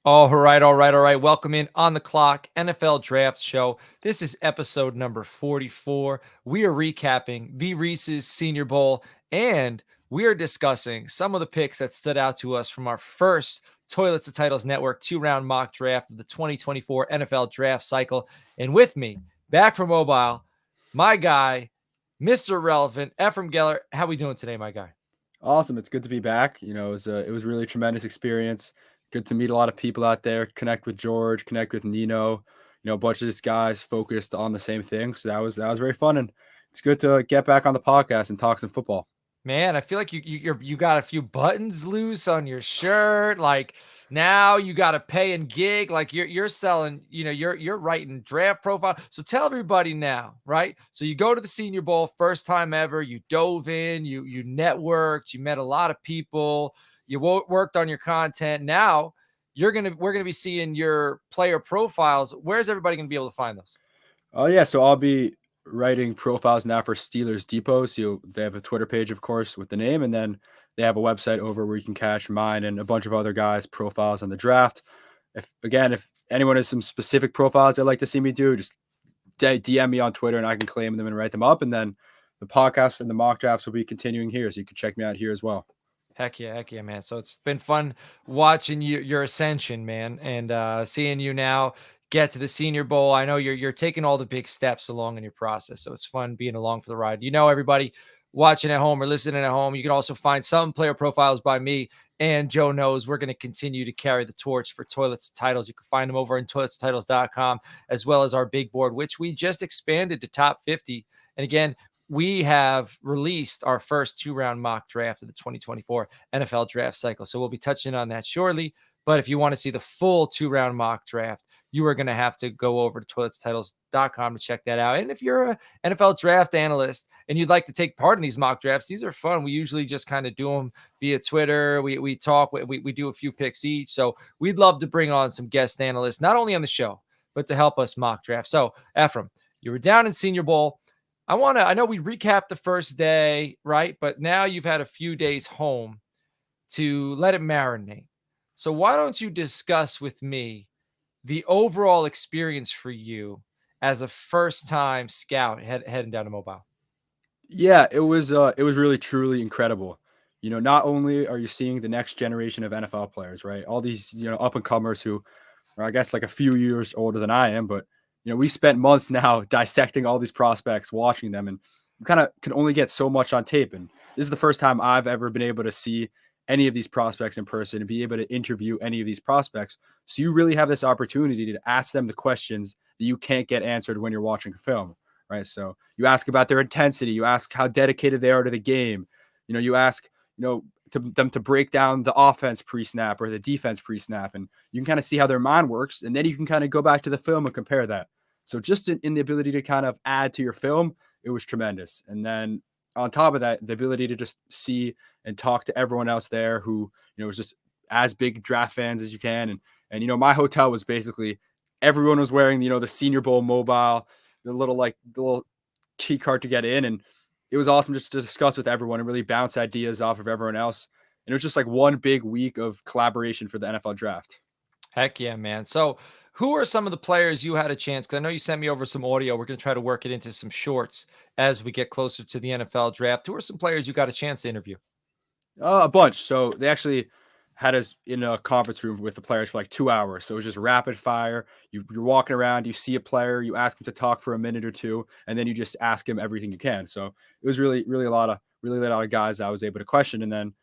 All right, all right, all right. Welcome in on the clock, NFL Draft Show. This is episode number 44. We are recapping the Reese's Senior Bowl, and we are discussing some of the picks that stood out to us from our first Toilets to Titles Network 2-round mock draft of the 2024 NFL draft cycle. And with me, back from mobile, my guy, Mr. Relevant, Ephraim Geller. How we doing today, my guy? Awesome. It's good to be back. It was really a tremendous experience. Good to meet a lot of people out there, connect with George, connect with Nino, a bunch of these guys focused on the same thing. So that was very fun. And it's good to get back on the podcast and talk some football. Man, I feel like you got a few buttons loose on your shirt. Like now you got to pay and gig. Like you're selling. You're writing draft profile. So tell everybody now, right? So you go to the Senior Bowl, first time ever. You dove in. You networked. You met a lot of people. You worked on your content. Now we're gonna be seeing your player profiles. Where's everybody gonna be able to find those? Oh yeah, so I'll be writing profiles now for Steelers Depot. So they have a Twitter page, of course, with the name, and then they have a website over where you can catch mine and a bunch of other guys' profiles on the draft. If anyone has some specific profiles they'd like to see me do, just DM me on Twitter and I can claim them and write them up. And then the podcast and the mock drafts will be continuing here, so you can check me out here as well. Heck yeah, man. So it's been fun watching your ascension, man, and seeing you now get to the Senior Bowl. I know you're taking all the big steps along in your process, so it's fun being along for the ride. Everybody watching at home or listening at home, you can also find some player profiles by me and Joe Knows. We're going to continue to carry the torch for Toilets Titles. You can find them over in toiletstitles.com, as well as our big board, which we just expanded to top 50. And again, we have released our first 2-round mock draft of the 2024 NFL draft cycle. So we'll be touching on that shortly. But if you want to see the full 2-round mock draft, you are going to have to go over to toiletstitles.com to check that out. And if you're an NFL draft analyst and you'd like to take part in these mock drafts, these are fun. We usually just kind of do them via Twitter. We talk, we do a few picks each. So we'd love to bring on some guest analysts, not only on the show, but to help us mock draft. So, Ephraim, you were down in Senior Bowl. I know we recapped the first day, right? But now you've had a few days home to let it marinate. So why don't you discuss with me the overall experience for you as a first time scout heading down to Mobile? Yeah, it was really truly incredible. Not only are you seeing the next generation of NFL players, right? All these, up and comers who are, I guess, like a few years older than I am, but we spent months now dissecting all these prospects, watching them, and you kind of can only get so much on tape. And this is the first time I've ever been able to see any of these prospects in person and be able to interview any of these prospects. So you really have this opportunity to ask them the questions that you can't get answered when you're watching film, right? So you ask about their intensity, you ask how dedicated they are to the game, you ask, them to break down the offense pre-snap or the defense pre-snap, and you can kind of see how their mind works, and then you can kind of go back to the film and compare that. So just in the ability to kind of add to your film, it was tremendous. And then on top of that, the ability to just see and talk to everyone else there who was just as big draft fans as you can. And my hotel was basically everyone was wearing the Senior Bowl mobile, the little key card to get in, and it was awesome just to discuss with everyone and really bounce ideas off of everyone else. And it was just like one big week of collaboration for the NFL draft. Heck yeah, man. So who are some of the players you had a chance? Because I know you sent me over some audio. We're going to try to work it into some shorts as we get closer to the NFL draft. Who are some players you got a chance to interview? A bunch. So they actually had us in a conference room with the players for like 2 hours. So it was just rapid fire. You're walking around, you see a player, you ask him to talk for a minute or two, and then you just ask him everything you can. So it was really a lot of guys I was able to question. And then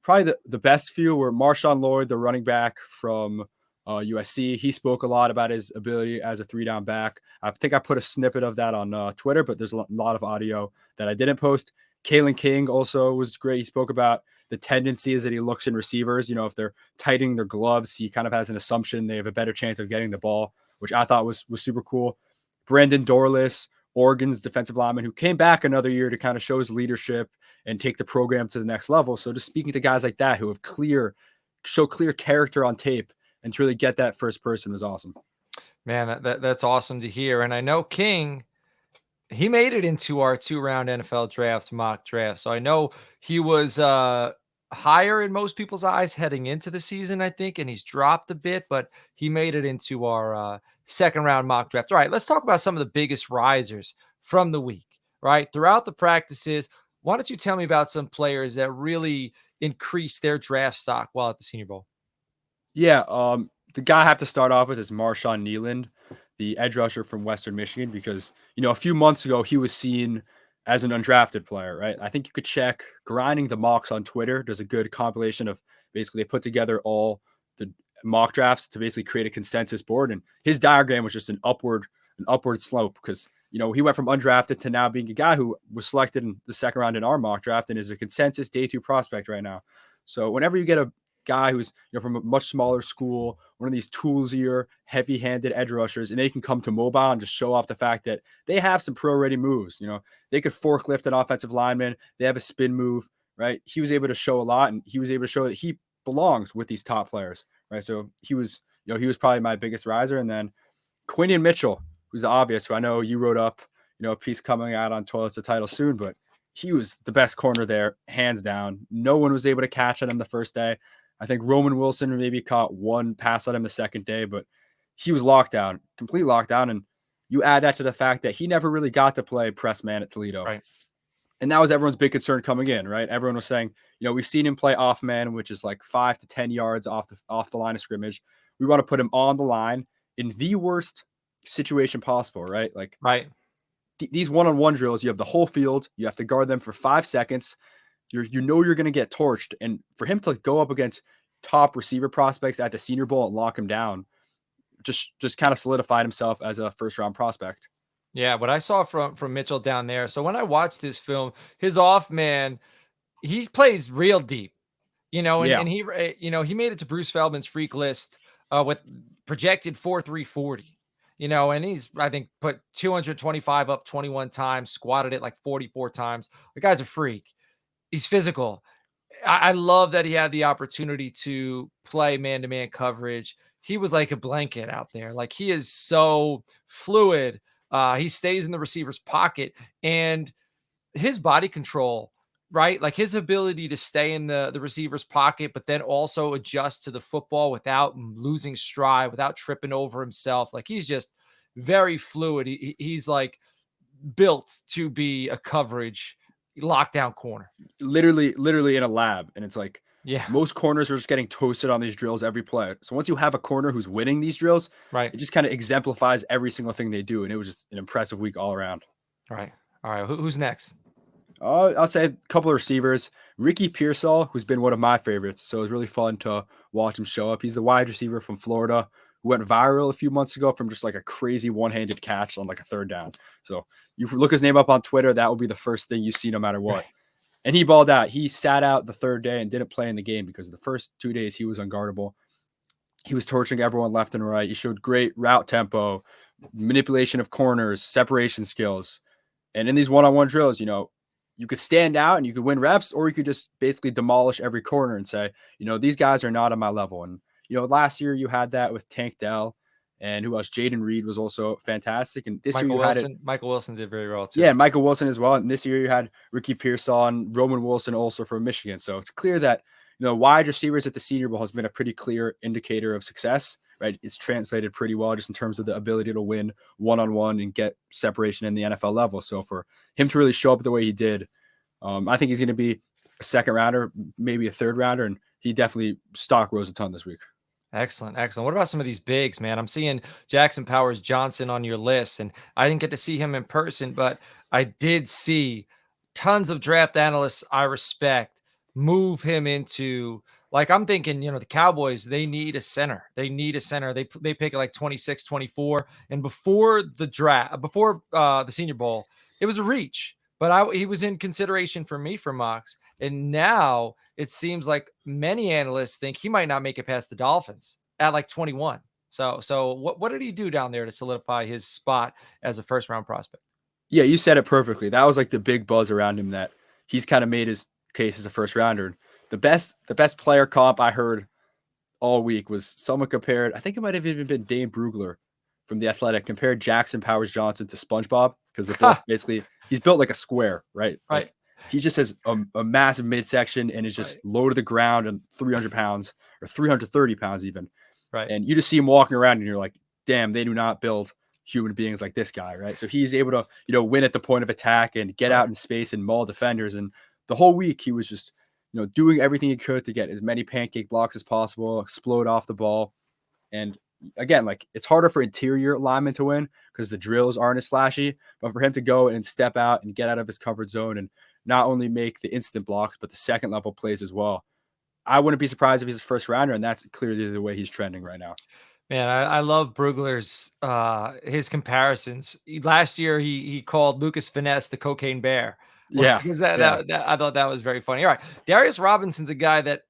probably the best few were Marshawn Lloyd, the running back from USC. He spoke a lot about his ability as a 3-down back. I think I put a snippet of that on Twitter, but there's a lot of audio that I didn't post. Kalen King also was great. He spoke about the tendency is that he looks in receivers. If they're tightening their gloves, he kind of has an assumption they have a better chance of getting the ball, which I thought was super cool. Brandon Dorless, Oregon's defensive lineman, who came back another year to kind of show his leadership and take the program to the next level. So just speaking to guys like that who have show clear character on tape and to really get that first person was awesome. Man, that's awesome to hear. And I know King, he made it into our 2-round NFL draft mock draft. So I know he was higher in most people's eyes heading into the season, I think, and he's dropped a bit, but he made it into our second round mock draft. All right, let's talk about some of the biggest risers from the week, right? Throughout the practices, why don't you tell me about some players that really increased their draft stock while at the Senior Bowl? Yeah, the guy I have to start off with is Marshawn Nealand, the edge rusher from Western Michigan, because a few months ago he was seen as an undrafted player, right? I think you could check grinding the mocks on Twitter. There's a good compilation of basically they put together all the mock drafts to basically create a consensus board, and his diagram was just an upward slope because he went from undrafted to now being a guy who was selected in the second round in our mock draft and is a consensus day two prospect right now. So whenever you get a guy who's from a much smaller school, one of these toolsier, heavy-handed edge rushers, and they can come to mobile and just show off the fact that they have some pro-ready moves. They could forklift an offensive lineman. They have a spin move, right? He was able to show a lot, and he was able to show that he belongs with these top players, right? So he was probably my biggest riser, and then Quinion Mitchell, who's the obvious, who I know you wrote up, a piece coming out on Toilets of Title soon, but he was the best corner there, hands down. No one was able to catch at him the first day. I think Roman Wilson maybe caught one pass on him the second day, but he was locked down, complete lockdown. And you add that to the fact that he never really got to play press man at Toledo. Right. And that was everyone's big concern coming in, right? Everyone was saying, we've seen him play off man, which is like 5 to 10 yards off the line of scrimmage. We want to put him on the line in the worst situation possible, right? Like Right. These one-on-one drills, you have the whole field, you have to guard them for 5 seconds. You're going to get torched, and for him to go up against top receiver prospects at the Senior Bowl and lock him down, just kind of solidified himself as a first round prospect. Yeah, what I saw from Mitchell down there. So when I watched this film, his off man, he plays real deep. And Yeah, he made it to Bruce Feldman's freak list with projected 4.340. And he's I think put 225 up 21 times, squatted it like 44 times. The guy's a freak. He's physical. I love that he had the opportunity to play man-to-man coverage. He was like a blanket out there. Like he is so fluid. He stays in the receiver's pocket, and his body control, right? Like his ability to stay in the receiver's pocket, but then also adjust to the football without losing stride, without tripping over himself. Like he's just very fluid. He's like built to be a coverage lockdown corner. literally in a lab, and it's like Yeah, most corners are just getting toasted on these drills every play. So once you have a corner who's winning these drills, right. it just kind of exemplifies every single thing they do, and it was just an impressive week all around. All right. All right. Who's next? I'll say a couple of receivers. Ricky Pearsall, who's been one of my favorites. So it was really fun to watch him show up. He's the wide receiver from Florida who went viral a few months ago from just like a crazy one-handed catch on like a third down. So you look his name up on Twitter, that will be the first thing you see no matter what. Right. And he balled out. He sat out the third day and didn't play in the game because the first 2 days he was unguardable. He was torching everyone left and right. He showed great route tempo, manipulation of corners, separation skills. And in these one-on-one drills, you could stand out and you could win reps, or you could just basically demolish every corner and say, these guys are not on my level. And, last year you had that with Tank Dell, and who else? Jaden Reed was also fantastic. And this year Michael you had it. Wilson. Michael Wilson did very well too. Yeah, Michael Wilson as well. And this year you had Ricky Pearsall and Roman Wilson also from Michigan. So it's clear that, wide receivers at the Senior Bowl has been a pretty clear indicator of success, right? It's translated pretty well just in terms of the ability to win one-on-one and get separation in the NFL level. So for him to really show up the way he did, I think he's going to be a second rounder, maybe a third rounder, and he definitely stock rose a ton this week. Excellent, excellent. What about some of these bigs, man? I'm seeing Jackson Powers Johnson on your list, and I didn't get to see him in person, but I did see tons of draft analysts I respect move him into, like, I'm thinking, the Cowboys, they need a center. They need a center. They pick like 26, 24. And before the draft, before the Senior Bowl, it was a reach, but he was in consideration for me for mocks. And now it seems like many analysts think he might not make it past the Dolphins at like 21. So what did he do down there to solidify his spot as a first round prospect? Yeah, you said it perfectly. That was like the big buzz around him, that he's kind of made his case as a first rounder. The best player comp I heard all week was someone compared, I think it might have even been Dane Brugler from The Athletic, compared Jackson Powers Johnson to SpongeBob because they're both basically, he's built like a square, right? Right. Like He just has a massive midsection and is Right, just low to the ground and 300 pounds or 330 pounds even. right, And you just see him walking around and you're like, damn, they do not build human beings like this guy, right? So he's able to, win at the point of attack and get out right. in space and maul defenders. And the whole week he was just, doing everything he could to get as many pancake blocks as possible, explode off the ball. And again, like it's harder for interior linemen to win because the drills aren't as flashy, but for him to go and step out and get out of his comfort zone and not only make the instant blocks, but the second level plays as well. I wouldn't be surprised if he's a first rounder, and that's clearly the way he's trending right now. Man, I love Brugler's his comparisons. Last year he called Lucas Finesse the cocaine bear. Yeah, Because yeah. I thought that was very funny. All right. Darius Robinson's a guy that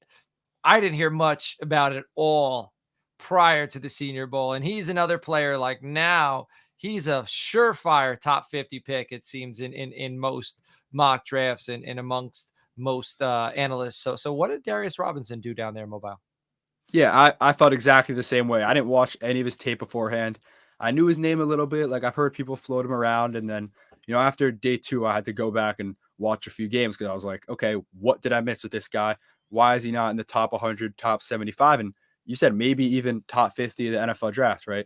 I didn't hear much about at all prior to the Senior Bowl. And he's another player like now he's a surefire top 50 pick, it seems, in most mock drafts and amongst most analysts. So what did Darius Robinson do down there, Mobile? Yeah, I thought exactly the same way. I didn't watch any of his tape beforehand. I knew his name a little bit. Like I've heard people float him around, and then after day two, I had to go back and watch a few games because I was like, okay, what did I miss with this guy? Why is he not in the top 100, top 75? And you said maybe even top 50 of the NFL draft, right?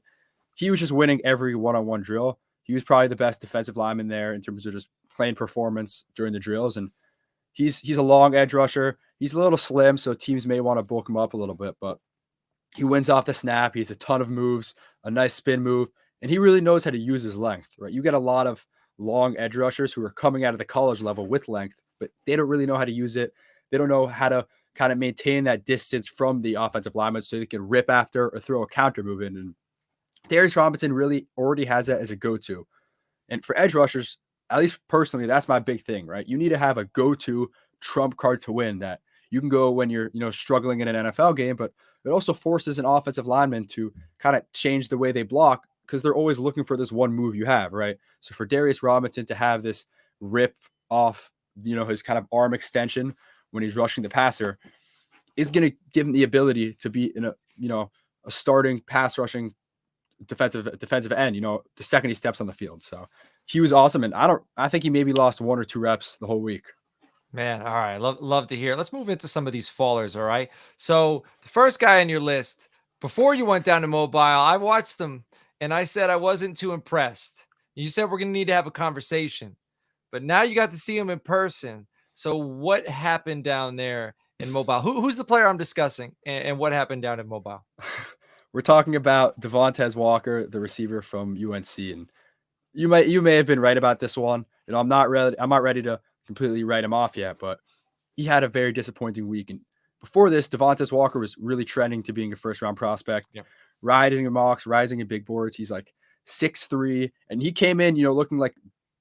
He was just winning every one-on-one drill. He was probably the best defensive lineman there in terms of just playing performance during the drills, and he's a long edge rusher. He's a little slim, so teams may want to bulk him up a little bit, but he wins off the snap. He has a ton of moves, a nice spin move, and he really knows how to use his length, right? You get a lot of long edge rushers who are coming out of the college level with length, but they don't really know how to use it. They don't know how to kind of maintain that distance from the offensive lineman so they can rip after or throw a counter move in. And Darius Robinson really already has that as a go-to. And for edge rushers, at least personally, that's my big thing, right? You need to have a go-to trump card to win that you can go when you're, struggling in an NFL game, but it also forces an offensive lineman to kind of change the way they block because they're always looking for this one move you have, right? So for Darius Robinson to have this rip off, his kind of arm extension when he's rushing the passer is going to give him the ability to be in a starting pass rushing defensive end, the second he steps on the field. So he was awesome. And I think he maybe lost 1 or 2 reps the whole week. Man, all right. Love to hear. Let's move into some of these fallers, all right? So, the first guy on your list, before you went down to Mobile, I watched them and I said I wasn't too impressed. You said we're going to need to have a conversation. But now you got to see him in person. So, what happened down there in Mobile? Who's the player I'm discussing and what happened down in Mobile? We're talking about Devontae Walker, the receiver from UNC, and you may have been right about this one. I'm not ready to completely write him off yet, but he had a very disappointing week. And before this, Devontae Walker was really trending to being a first round prospect, Yep. rising in mocks, rising in big boards. He's like 6'3", and he came in, looking like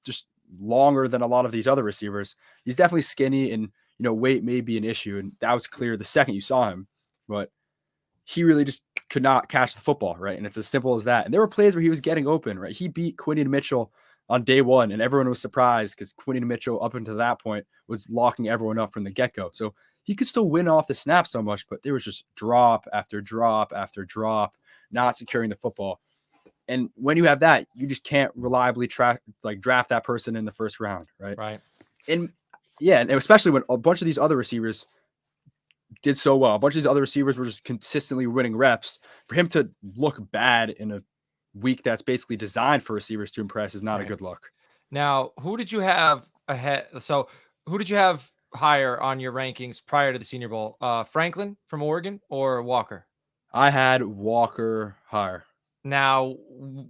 just longer than a lot of these other receivers. He's definitely skinny, and weight may be an issue, and that was clear the second you saw him. But he really just could not catch the football, right? And it's as simple as that. And there were plays where he was getting open, right? He beat Quinion Mitchell on day one, and everyone was surprised because Quinion Mitchell, up until that point, was locking everyone up from the get-go. So he could still win off the snap so much, but there was just drop after drop after drop, not securing the football. And when you have that, you just can't reliably draft that person in the first round, right? Right. And yeah, and especially when a bunch of these other receivers did so well. A bunch of these other receivers were just consistently winning reps. For him to look bad in a week that's basically designed for receivers to impress is not a Right. good look. Now, who did you have ahead? So, who did you have higher on your rankings prior to the Senior Bowl? Franklin from Oregon or Walker? I had Walker higher. Now,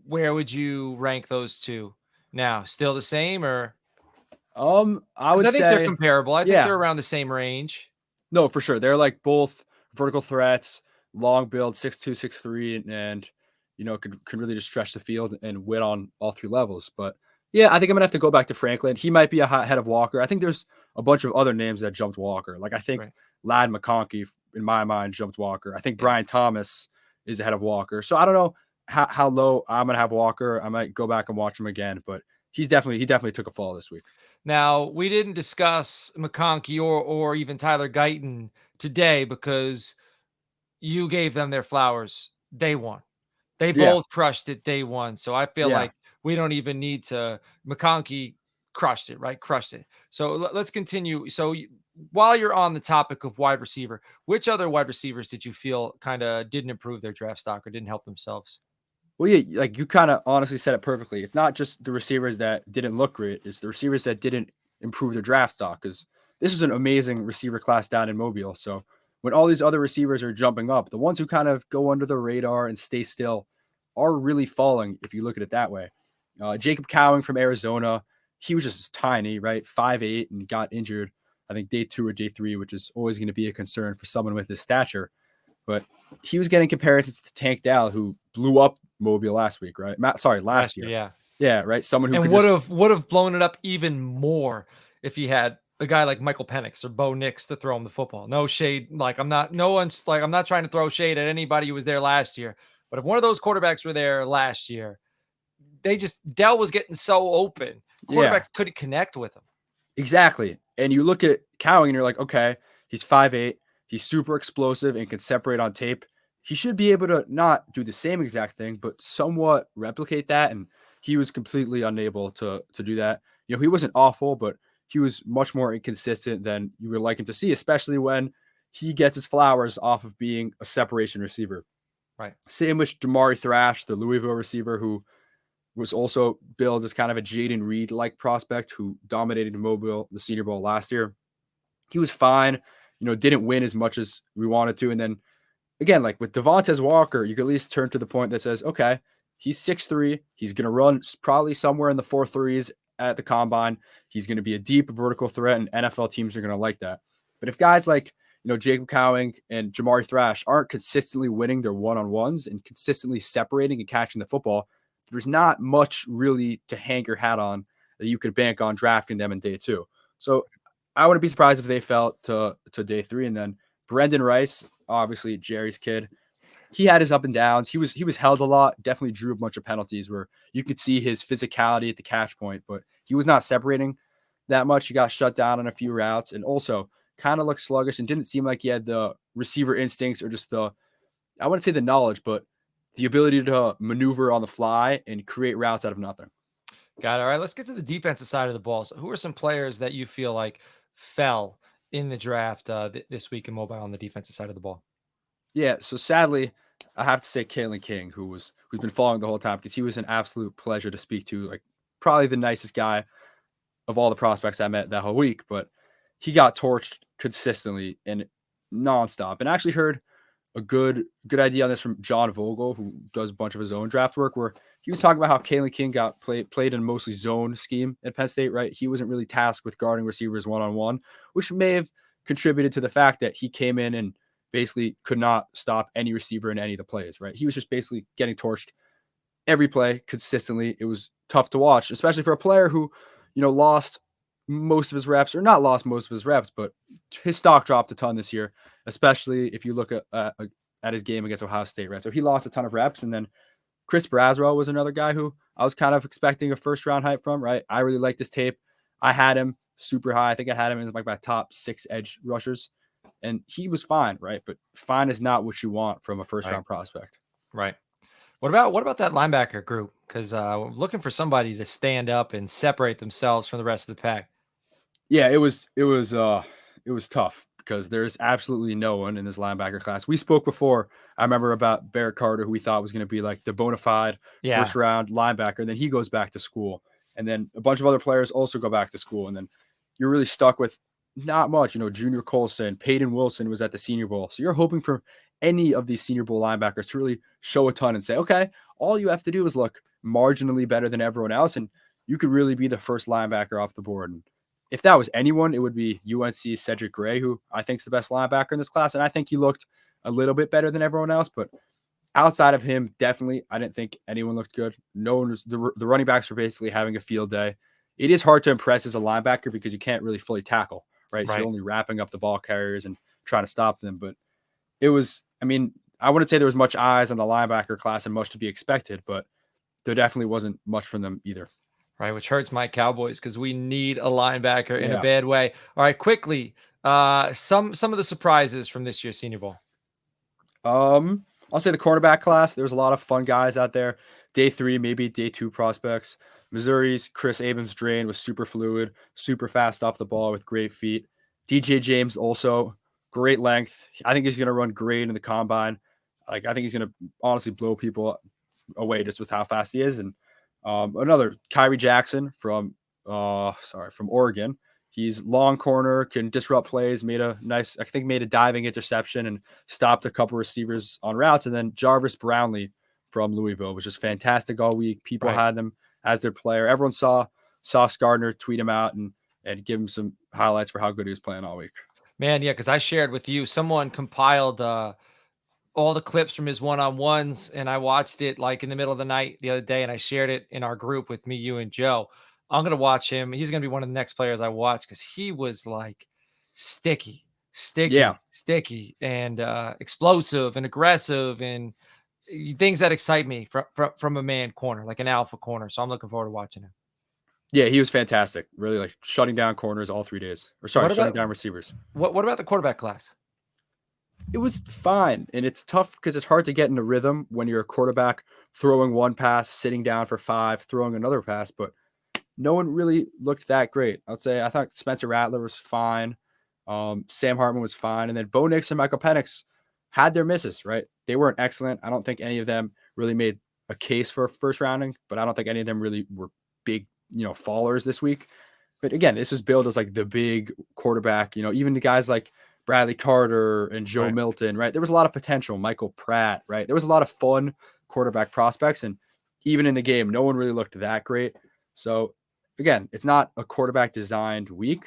where would you rank those two now? Still the same, or I because would I think they're say, comparable. I think yeah, they're around the same range. no, for sure. They're like both vertical threats, long build, 6'2", 6'3", and could really just stretch the field and win on all three levels. But yeah, I think I'm gonna have to go back to Franklin. He might be ahead of Walker. I think there's a bunch of other names that jumped Walker. Like I think Right. Lad McConkey, in my mind, jumped Walker. I think Yeah. Brian Thomas is ahead of Walker. So I don't know how low I'm gonna have Walker. I might go back and watch him again, but he definitely took a fall this week. Now, we didn't discuss McConkey or even Tyler Guyton today because you gave them their flowers day one. They Yeah, both crushed it day one. So I feel yeah. like we don't even need to. McConkey crushed it, right? Crushed it. So let's continue. So while you're on the topic of wide receiver, which other wide receivers did you feel kind of didn't improve their draft stock or didn't help themselves? Well, yeah, like you kind of honestly said it perfectly. It's not just the receivers that didn't look great; it's the receivers that didn't improve their draft stock. Because this is an amazing receiver class down in Mobile. So when all these other receivers are jumping up, the ones who kind of go under the radar and stay still are really falling. If you look at it that way, Jacob Cowing from Arizona, he was just tiny, right, 5'8", and got injured. I think day 2 or day 3, which is always going to be a concern for someone with his stature. But he was getting comparisons to Tank Dell, who blew up Mobile last week, right? Last Last year, year. yeah. Yeah, right. Someone who And could just, would have blown it up even more if he had a guy like Michael Penix or Bo Nix to throw him the football. No shade. Like I'm not trying to throw shade at anybody who was there last year. But if one of those quarterbacks were there last year, Dell was getting so open. yeah, Quarterbacks couldn't connect with him. exactly. And you look at Cowing and you're like, okay, he's 5'8", he's super explosive and can separate on tape. He should be able to not do the same exact thing, but somewhat replicate that. And he was completely unable to do that. He wasn't awful, but he was much more inconsistent than you would like him to see, especially when he gets his flowers off of being a separation receiver. Right. Same with Damari Thrash, the Louisville receiver, who was also billed as kind of a Jaden Reed like prospect who dominated Mobile the Senior Bowl last year. He was fine, didn't win as much as we wanted to. And then again, like with Devontae Walker, you can at least turn to the point that says, okay, he's 6'3", he's going to run probably somewhere in the 4.3s at the combine. He's going to be a deep vertical threat, and NFL teams are going to like that. But if guys like Jacob Cowing and Jamari Thrash aren't consistently winning their one-on-ones and consistently separating and catching the football, there's not much really to hang your hat on that you could bank on drafting them in day 2. So I wouldn't be surprised if they fell to day 3. And then Brendan Rice, obviously Jerry's kid, he had his up and downs. He was held a lot, definitely drew a bunch of penalties where you could see his physicality at the catch point, but he was not separating that much. He got shut down on a few routes and also kind of looked sluggish and didn't seem like he had the receiver instincts or just I wouldn't say the knowledge, but the ability to maneuver on the fly and create routes out of nothing. Got it. All right. Let's get to the defensive side of the ball. So who are some players that you feel like fell in the draft this week in Mobile on the defensive side of the ball? Yeah, so sadly, I have to say Kalen King, who's been following the whole time because he was an absolute pleasure to speak to. Like probably the nicest guy of all the prospects I met that whole week, but he got torched consistently and nonstop. And I actually heard a good idea on this from John Vogel, who does a bunch of his own draft work, where he was talking about how Kalen King got played in mostly zone scheme at Penn State, right? He wasn't really tasked with guarding receivers one-on-one, which may have contributed to the fact that he came in and basically could not stop any receiver in any of the plays, right? He was just basically getting torched every play consistently. It was tough to watch, especially for a player who, lost most of his reps, or not lost most of his reps, but his stock dropped a ton this year, especially if you look at his game against Ohio State, right? So he lost a ton of reps. And then Chris Braswell was another guy who I was kind of expecting a first round hype from, right? I really liked his tape. I had him super high. I think I had him in like my top 6 edge rushers, and he was fine, right? But fine is not what you want from a first Right. round prospect. Right. What about that linebacker group? Because looking for somebody to stand up and separate themselves from the rest of the pack. Yeah, it was tough because there's absolutely no one in this linebacker class. We spoke before. I remember about Barrett Carter, who we thought was going to be like the bona fide Yeah. first round linebacker. And then he goes back to school, and then a bunch of other players also go back to school, and then you're really stuck with not much. Junior Colson, Peyton Wilson was at the Senior Bowl, so you're hoping for any of these Senior Bowl linebackers to really show a ton and say, okay, all you have to do is look marginally better than everyone else, and you could really be the first linebacker off the board. And if that was anyone, it would be UNC's Cedric Gray, who I think is the best linebacker in this class. And I think he looked a little bit better than everyone else. But outside of him, definitely, I didn't think anyone looked good. No one was, the running backs were basically having a field day. It is hard to impress as a linebacker because you can't really fully tackle, right? So you're Right. only wrapping up the ball carriers and trying to stop them. But it was, I mean, I wouldn't say there was much eyes on the linebacker class and much to be expected, but there definitely wasn't much from them either. Right. Which hurts my Cowboys because we need a linebacker in a Yeah. bad way. All right. Quickly, some of the surprises from this year's Senior Bowl. Um, I'll say the cornerback class. There was a lot of fun guys out there. Day 3, maybe day 2 prospects. Missouri's Chris Abrams-Drain was super fluid, super fast off the ball with great feet. DJ James also great length. I think he's going to run great in the combine. Like I think he's going to honestly blow people away just with how fast he is. And another Kyrie Jackson from Oregon. He's long corner, can disrupt plays. I think made a diving interception and stopped a couple receivers on routes. And then Jarvis Brownlee from Louisville was just fantastic all week. People Right. had him as their player. Everyone saw Sauce Gardner tweet him out and give him some highlights for how good he was playing all week. Man, yeah, because I shared with you, someone compiled all the clips from his one-on-ones, and I watched it like in the middle of the night the other day, and I shared it in our group with me, you, and Joe. I'm gonna watch him. He's gonna be one of the next players I watch because he was like sticky, Yeah, sticky, sticky, and explosive and aggressive and things that excite me from a man corner, like an alpha corner. So I'm looking forward to watching him. yeah, he was fantastic. Really like shutting down corners all 3 days. Or sorry, What shutting about down receivers. what about the quarterback class? It was fine, and it's tough because it's hard to get in a rhythm when you're a quarterback throwing one pass, sitting down for 5, throwing another pass, but no one really looked that great. I thought Spencer Rattler was fine. Sam Hartman was fine. And then Bo Nix and Michael Penix had their misses, right? They weren't excellent. I don't think any of them really made a case for first rounding, but I don't think any of them really were big, fallers this week. But again, this was billed as like the big quarterback, even the guys like Bradley Carter and Joe Right. Milton, right? There was a lot of potential. Michael Pratt, right? There was a lot of fun quarterback prospects. And even in the game, no one really looked that great. So again, it's not a quarterback designed week,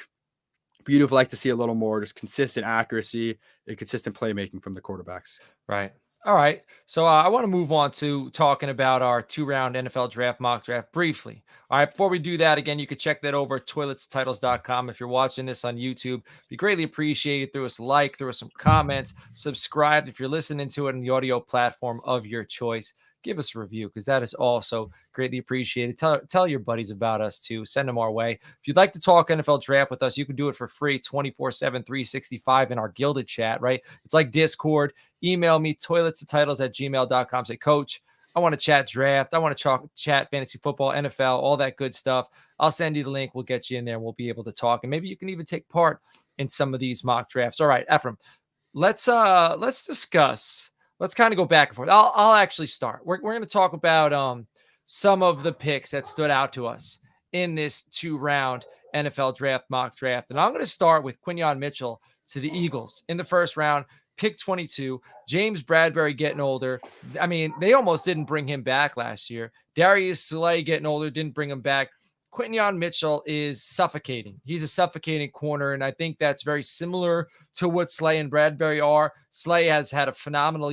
but you'd have liked to see a little more just consistent accuracy and consistent playmaking from the quarterbacks. Right. All right. So I want to move on to talking about our 2 round NFL draft mock draft briefly. All right. Before we do that, again, you can check that over at toiletstitles.com. If you're watching this on YouTube, be greatly appreciated. Throw us a like, throw us some comments, subscribe if you're listening to it on the audio platform of your choice. Give us a review because that is also greatly appreciated. Tell your buddies about us too. Send them our way. If you'd like to talk NFL draft with us, you can do it for free 24/7, 365 in our Gilded chat, right? It's like Discord. Email me, toiletsandtitles@gmail.com. Say, Coach, I want to chat draft. I want to chat fantasy football, NFL, all that good stuff. I'll send you the link. We'll get you in there and we'll be able to talk. And maybe you can even take part in some of these mock drafts. All right, Ephraim, let's discuss. Let's kind of go back and forth. I'll actually start. We're going to talk about some of the picks that stood out to us in this 2 round NFL draft mock draft. And I'm going to start with Quinyon Mitchell to the Eagles in the first round, pick 22. James Bradbury getting older. I mean, they almost didn't bring him back last year. Darius Slay getting older, didn't bring him back. Quinyon Mitchell is suffocating. He's a suffocating corner, and I think that's very similar to what Slay and Bradbury are. Slay has had a phenomenal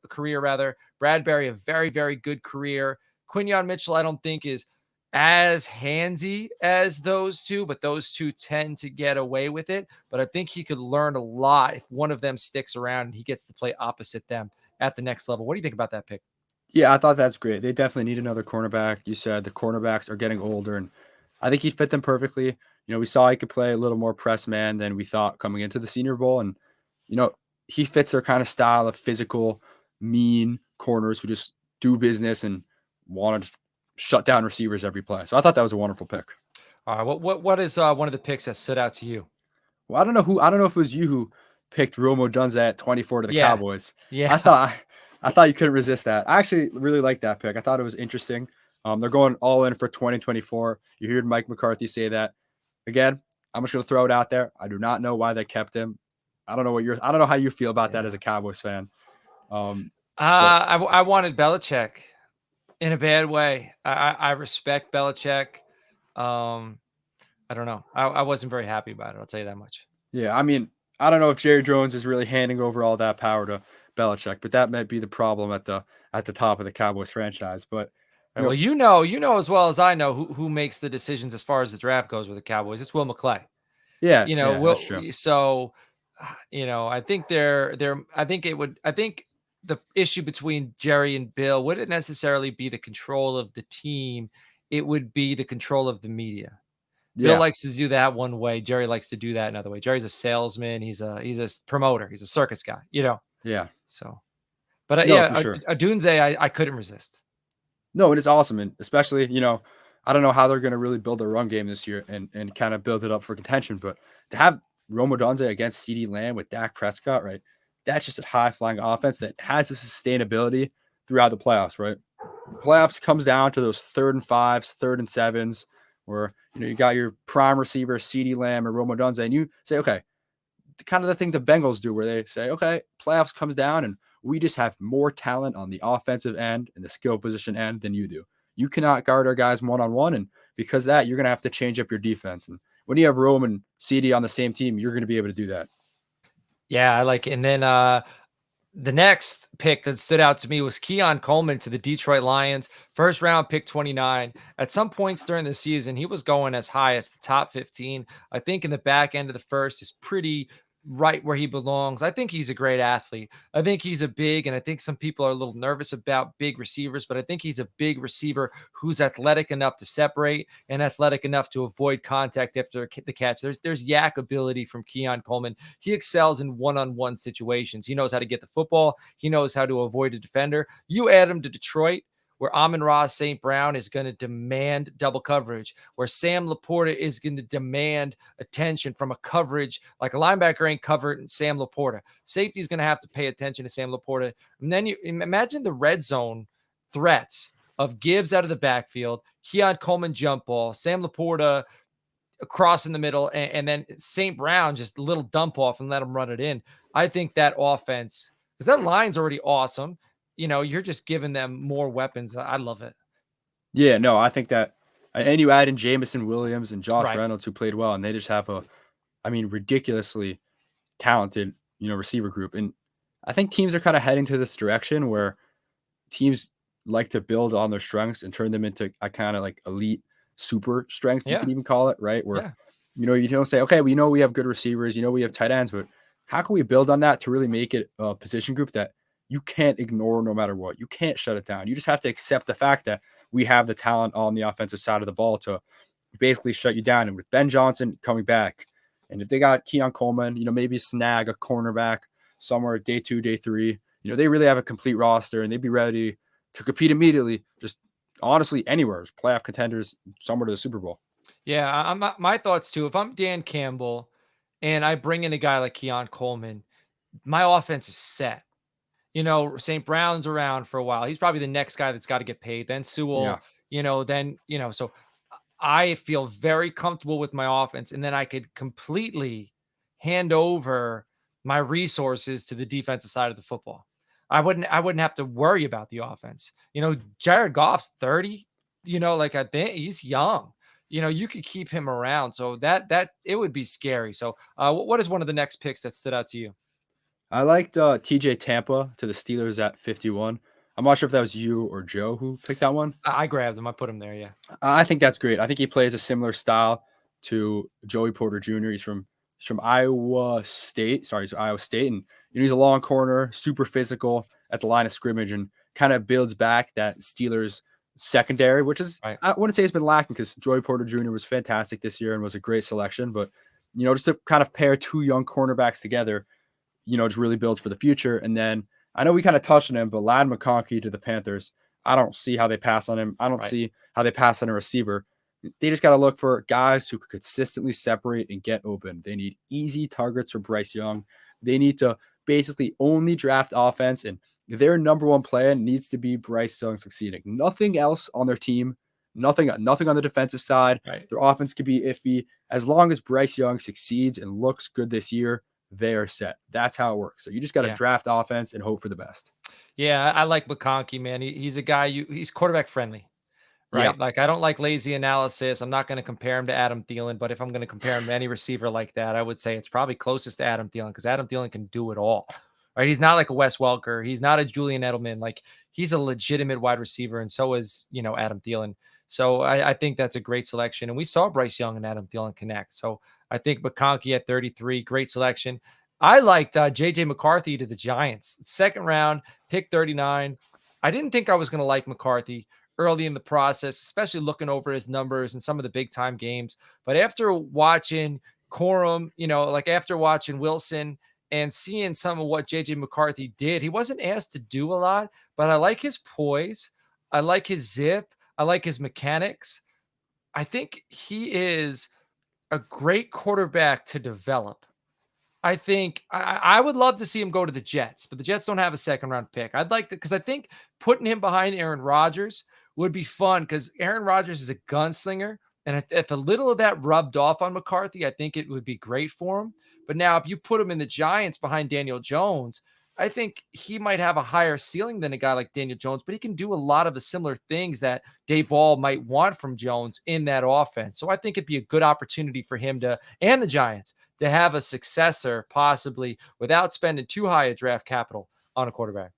career rather. Bradbury a very, very good career. Quinyon Mitchell, I don't think is as handsy as those two, but those two tend to get away with it. But I think he could learn a lot if one of them sticks around and he gets to play opposite them at the next level. What do you think about that pick? Yeah, I thought that's great. They definitely need another cornerback. You said the cornerbacks are getting older, and I think he fit them perfectly. We saw he could play a little more press man than we thought coming into the Senior Bowl, and you know, he fits their kind of style of physical, mean corners who just do business and want to just shut down receivers every play. So I thought that was a wonderful pick. All right. What is one of the picks that stood out to you? Well, I don't know if it was you who picked Romo Dunza at 24 to the Yeah. Cowboys. Yeah. I thought I thought you couldn't resist that. I actually really like that pick. I thought it was interesting. They're going all in for 2024. You heard Mike McCarthy say that. Again, I'm just going to throw it out there. I do not know why they kept him. I don't know how you feel about that as Yeah. a Cowboys fan. But I wanted Belichick in a bad way. I respect Belichick. Um, I don't know. I wasn't very happy about it. I'll tell you that much. yeah, I mean, I don't know if Jerry Jones is really handing over all that power to Belichick, but that might be the problem at the top of the Cowboys franchise. But Right, you well, know, you know as well as I know who makes the decisions as far as the draft goes with the Cowboys. It's Will McClay. yeah, You know, yeah, that's true. I think I think the issue between Jerry and Bill wouldn't necessarily be the control of the team. It would be the control of the media. Bill Yeah, likes to do that one way. Jerry likes to do that another way. Jerry's a salesman. He's a promoter. He's a circus guy. yeah. So But No, for yeah, sure. a Dunze, I couldn't resist. No, it is awesome, and especially, I don't know how they're gonna really build their run game this year and kinda build it up for contention, but to have Rome Odunze against CeeDee Lamb with Dak Prescott, right? That's just a high flying offense that has the sustainability throughout the playoffs, right? Playoffs comes down to those 3rd and 5s, 3rd and 7s, where, you got your prime receiver, CeeDee Lamb or Rome Odunze, and you say, "Okay," kind of the thing the Bengals do where they say, okay, playoffs comes down and we just have more talent on the offensive end and the skill position end than you do. You cannot guard our guys one on one. And because of that, you're going to have to change up your defense. And when you have Rome and CD on the same team, you're going to be able to do that. Yeah, I like it. And then the next pick that stood out to me was Keon Coleman to the Detroit Lions, first round pick 29. At some points during the season, he was going as high as the top 15. I think in the back end of the first is pretty right where he belongs. I think he's a great athlete. I think he's a big, and I think some people are a little nervous about big receivers, but I think he's a big receiver who's athletic enough to separate and athletic enough to avoid contact after the catch. There's yak ability from Keon Coleman. He excels in one-on-one situations. He knows how to get the football. He knows how to avoid a defender. You add him to Detroit, where Amon-Ra St. Brown is going to demand double coverage, where Sam Laporta is going to demand attention from a coverage. Like a linebacker ain't covering Sam Laporta. Safety is going to have to pay attention to Sam Laporta. And then you imagine the red zone threats of Gibbs out of the backfield, Keon Coleman jump ball, Sam Laporta across in the middle, and then St. Brown just a little dump off and let him run it in. I think that offense, because that line's already awesome. You're just giving them more weapons. I love it. Yeah, no, I think that, and you add in Jamison Williams and Josh Right. Reynolds who played well, and they just have ridiculously talented, receiver group. And I think teams are kind of heading to this direction where teams like to build on their strengths and turn them into a kind of like elite super strengths, you Yeah. could even call it, right? Where, Yeah. you don't say, okay, we have good receivers, we have tight ends, but how can we build on that to really make it a position group that you can't ignore no matter what? You can't shut it down. You just have to accept the fact that we have the talent on the offensive side of the ball to basically shut you down. And with Ben Johnson coming back, and if they got Keon Coleman, maybe snag a cornerback somewhere day 2, day 3, they really have a complete roster and they'd be ready to compete immediately. Just honestly, anywhere, as playoff contenders, somewhere to the Super Bowl. Yeah. My thoughts too. If I'm Dan Campbell and I bring in a guy like Keon Coleman, my offense is set. St. Brown's around for a while. He's probably the next guy that's got to get paid. Then Yeah. Sewell, so I feel very comfortable with my offense. And then I could completely hand over my resources to the defensive side of the football. I wouldn't have to worry about the offense. Jared Goff's 30, like I think he's young. You could keep him around. So that it would be scary. So what is one of the next picks that stood out to you? I liked TJ Tampa to the Steelers at 51. I'm not sure if that was you or Joe who picked that one. I grabbed him. I put him there. Yeah. I think that's great. I think he plays a similar style to Joey Porter Jr. He's from Iowa State. Sorry, he's from Iowa State, and he's a long corner, super physical at the line of scrimmage, and kind of builds back that Steelers secondary, which is Right. I wouldn't say it's been lacking because Joey Porter Jr. was fantastic this year and was a great selection. But just to kind of pair two young cornerbacks together, just really builds for the future. And then I know we kind of touched on him, but Lad McConkey to the Panthers, I don't see how they pass on him. I don't Right. see how they pass on a receiver. They just got to look for guys who could consistently separate and get open. They need easy targets for Bryce Young. They need to basically only draft offense, and their number one plan needs to be Bryce Young succeeding. Nothing else on their team, nothing on the defensive side. Right. Their offense could be iffy. As long as Bryce Young succeeds and looks good this year, they are set. That's how it works. So you just got to Yeah. draft offense and hope for the best. Yeah. I like McConkey, man. He's a guy he's quarterback friendly. Yeah. Right? Like, I don't like lazy analysis. I'm not gonna compare him to Adam Thielen, but if I'm gonna compare him to any receiver like that, I would say it's probably closest to Adam Thielen because Adam Thielen can do it all. Right? He's not like a Wes Welker. He's not a Julian Edelman. Like, he's a legitimate wide receiver, and so is, Adam Thielen. So I think that's a great selection. And we saw Bryce Young and Adam Thielen connect. So I think McConkey at 33, great selection. I liked JJ McCarthy to the Giants. Second round, pick 39. I didn't think I was going to like McCarthy early in the process, especially looking over his numbers in some of the big time games. But after watching Corum, like after watching Wilson and seeing some of what JJ McCarthy did. He wasn't asked to do a lot, but I like his poise. I like his zip. I like his mechanics. I think he is a great quarterback to develop. I think I would love to see him go to the Jets, but the Jets don't have a second round pick. I'd like to, because I think putting him behind Aaron Rodgers would be fun, because Aaron Rodgers is a gunslinger. And if a little of that rubbed off on McCarthy, I think it would be great for him. But now, if you put him in the Giants behind Daniel Jones, I think he might have a higher ceiling than a guy like Daniel Jones, but he can do a lot of the similar things that Dayball might want from Jones in that offense. So I think it'd be a good opportunity for him to, and the Giants, to have a successor possibly without spending too high a draft capital on a quarterback.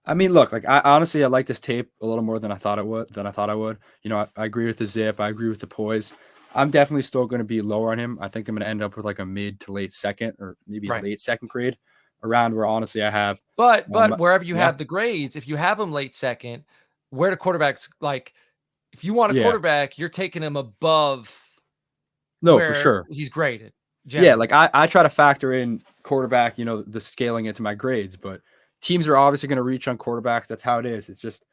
I mean, look, like I honestly, I like this tape a little more than I thought it would. I agree with the zip. I agree with the poise. I'm definitely still going to be lower on him. I think I'm going to end up with like a mid to late second, or maybe a Right. late second grade, around where honestly I have. But wherever you Yeah, have the grades, if you have him late second, where the quarterbacks, like, if you want a yeah, quarterback, you're taking him above no, for where sure. he's graded Yeah, generally. like I try to factor in quarterback, the scaling into my grades, but teams are obviously going to reach on quarterbacks. That's how it is. It's just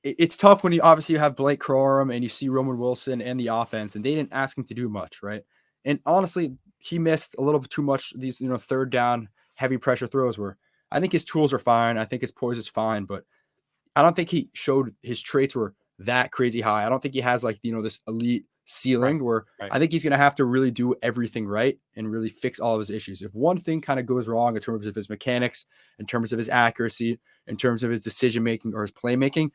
it's tough when you have Blake Corum and you see Roman Wilson and the offense, and they didn't ask him to do much, right? And honestly, he missed a little bit too much these third down heavy pressure throws. Where I think his tools are fine, I think his poise is fine, but I don't think he showed his traits were that crazy high. I don't think he has like this elite Right. ceiling where Right. I think he's going to have to really do everything right and really fix all of his issues. If one thing kind of goes wrong in terms of his mechanics, in terms of his accuracy, in terms of his decision making or his playmaking,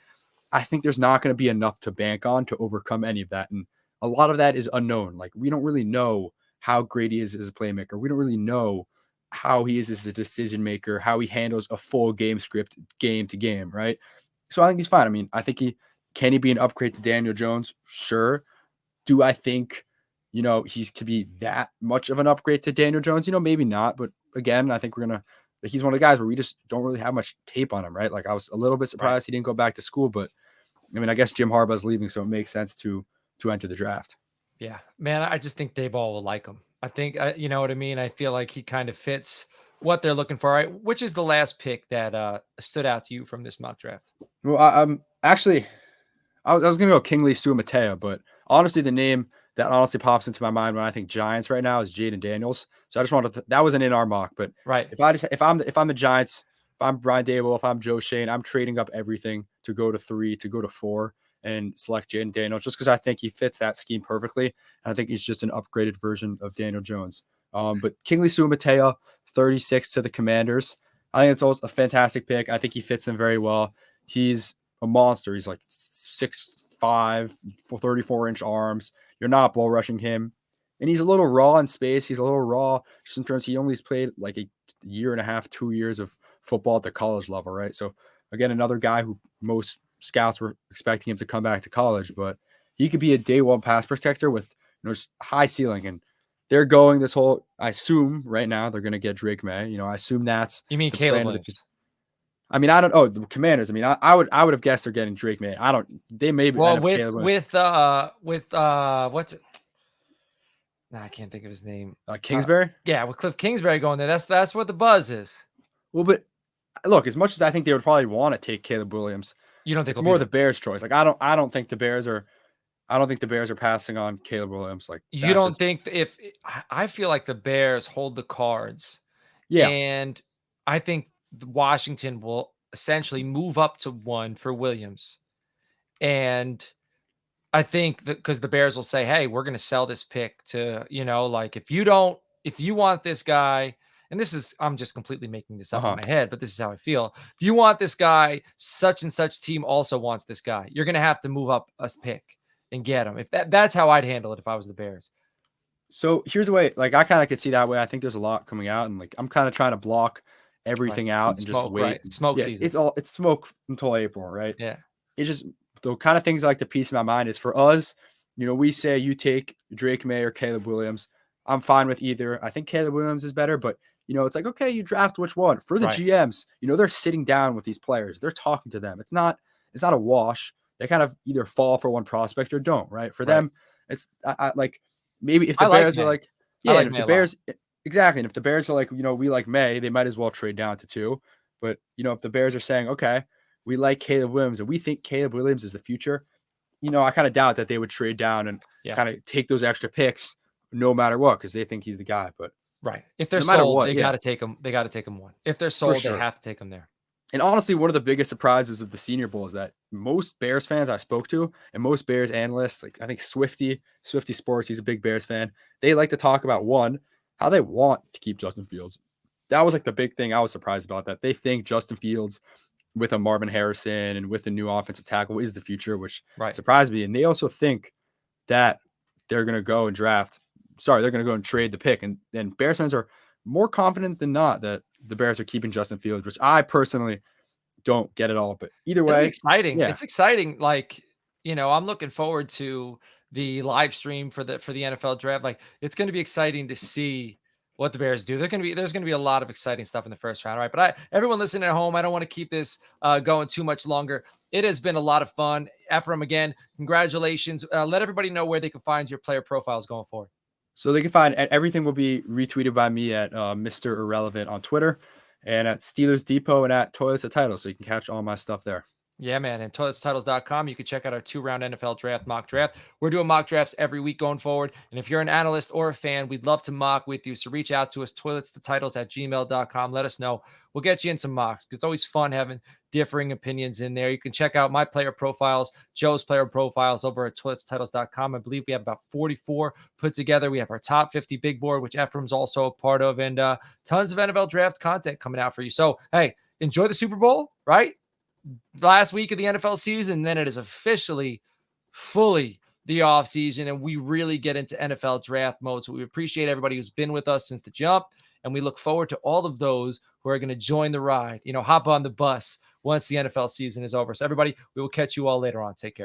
I think there's not going to be enough to bank on to overcome any of that. And a lot of that is unknown. Like we don't really know how great he is as a playmaker. We don't really know how he is as a decision maker, how he handles a full game script game to game, right? So I think he's fine. I mean, I think can he be an upgrade to Daniel Jones? Sure. Do I think, he's to be that much of an upgrade to Daniel Jones? Maybe not. But again, I think he's one of the guys where we just don't really have much tape on him, right? Like I was a little bit Right. surprised he didn't go back to school, but I mean, I guess Jim Harbaugh's leaving, so it makes sense to enter the draft. Yeah, man, I just think Dayball will like him. I think, you know what I mean? I feel like he kind of fits what they're looking for. Right? Which is the last pick that stood out to you from this mock draft? Well, I'm actually I was gonna go Kingsley Suamataia, but honestly, the name that honestly pops into my mind when I think Giants right now is Jaden Daniels. So I just wanted that wasn't in our mock, but Right. if I'm the Giants, if I'm Brian Dable, if I'm Joe Shane, I'm trading up everything to go to 3, to go to 4, and select Jaden Daniels just because I think he fits that scheme perfectly. And I think he's just an upgraded version of Daniel Jones. But Kingsley Suamataia, 36 to the Commanders. I think it's also a fantastic pick. I think he fits them very well. He's a monster. He's like 6'5", 34-inch arms. You're not bull rushing him. And he's a little raw in space. He's a little raw just in terms he only's played like a year and a half, 2 years of football at the college level, right? So again, another guy who most scouts were expecting him to come back to college, but he could be a day one pass protector with just high ceiling. And they're going this whole, I assume right now they're going to get Drake May. I assume that's You mean the Caleb plan of the Williams? I mean, I don't. Oh, the Commanders. I mean, I would have guessed they're getting Drake May. I don't. They may end Well, up Caleb Williams. with what's it? Nah, I can't think of his name. Kingsbury. Yeah, with Cliff Kingsbury going there. That's what the buzz is. Well, but look, as much as I think they would probably want to take Caleb Williams, You don't think it's he'll be more the there? Bears' choice. Like I don't think the Bears are. I don't think the Bears are passing on Caleb Williams. Like You that's don't just think if I feel like the Bears hold the cards, yeah. and I think Washington will essentially move up to 1 for Williams. And I think that because the Bears will say, "Hey, we're going to sell this pick to, like, if you want this guy," and this is, I'm just completely making this up in Uh-huh. my head, but this is how I feel. If you want this guy, such and such team also wants this guy. You're going to have to move up a pick and get him. If that's how I'd handle it if I was the Bears. So here's the way. Like I kind of could see that way. I think there's a lot coming out, and like I'm kind of trying to block Right. everything out and just Smoke, right? wait. Smoke Yeah, it's, season. it's all it's smoke until April, right? Yeah. It's just the kind of things I like to piece in my mind is for us, we say you take Drake May or Caleb Williams. I'm fine with either. I think Caleb Williams is better, but it's like, okay, you draft which one. For the Right. GMs, they're sitting down with these players. They're talking to them. It's not a wash. They kind of either fall for one prospect or don't, right? For Right. them, it's I like maybe if I the like Bears are May. like, I yeah, and like if May the a lot. Bears Exactly, and if the Bears are like, we like May, they might as well trade down to 2. But, if the Bears are saying, "Okay, we like Caleb Williams and we think Caleb Williams is the future," I kinda doubt that they would trade down and Yeah, kinda take those extra picks no matter what because they think he's the guy, but right. If they're no matter sold, what, they yeah, gotta take him. They gotta take him one. If they're for sold, they sure. have to take him there. And honestly, one of the biggest surprises of the Senior Bowl is that most Bears fans I spoke to and most Bears analysts, like I think Swifty Sports, he's a big Bears fan. They like to talk about one, how they want to keep Justin Fields. That was like the big thing I was surprised about that they think Justin Fields with a Marvin Harrison and with the new offensive tackle is the future, which Right. surprised me. And they also think that they're going to go and they're going to go and trade the pick. And Bears fans are more confident than not that the Bears are keeping Justin Fields, which I personally don't get it all. But either It'll be way, exciting. yeah. It's exciting. Like, I'm looking forward to the live stream for the NFL draft. Like, it's going to be exciting to see what the Bears do. There's going to be a lot of exciting stuff in the first round, right? But everyone listening at home, I don't want to keep this going too much longer. It has been a lot of fun. Ephraim, again, congratulations. Let everybody know where they can find your player profiles going forward. So they can find everything will be retweeted by me at Mr. Irrelevant on Twitter and at Steelers Depot and at Toilets at Title. So you can catch all my stuff there. Yeah, man. And toiletstitles.com, you can check out our 2-round NFL draft mock draft. We're doing mock drafts every week going forward. And if you're an analyst or a fan, we'd love to mock with you. So reach out to us, toiletstotitles@gmail.com. Let us know. We'll get you in some mocks. It's always fun having differing opinions in there. You can check out my player profiles, Joe's player profiles over at toiletstitles.com. I believe we have about 44 put together. We have our top 50 big board, which Ephraim's also a part of, and tons of NFL draft content coming out for you. So, hey, enjoy the Super Bowl, right? Last week of the NFL season, then it is officially fully the off season, and we really get into NFL draft mode. So we appreciate everybody who's been with us since the jump, and we look forward to all of those who are going to join the ride, hop on the bus once the NFL season is over. So everybody, we will catch you all later on. Take care.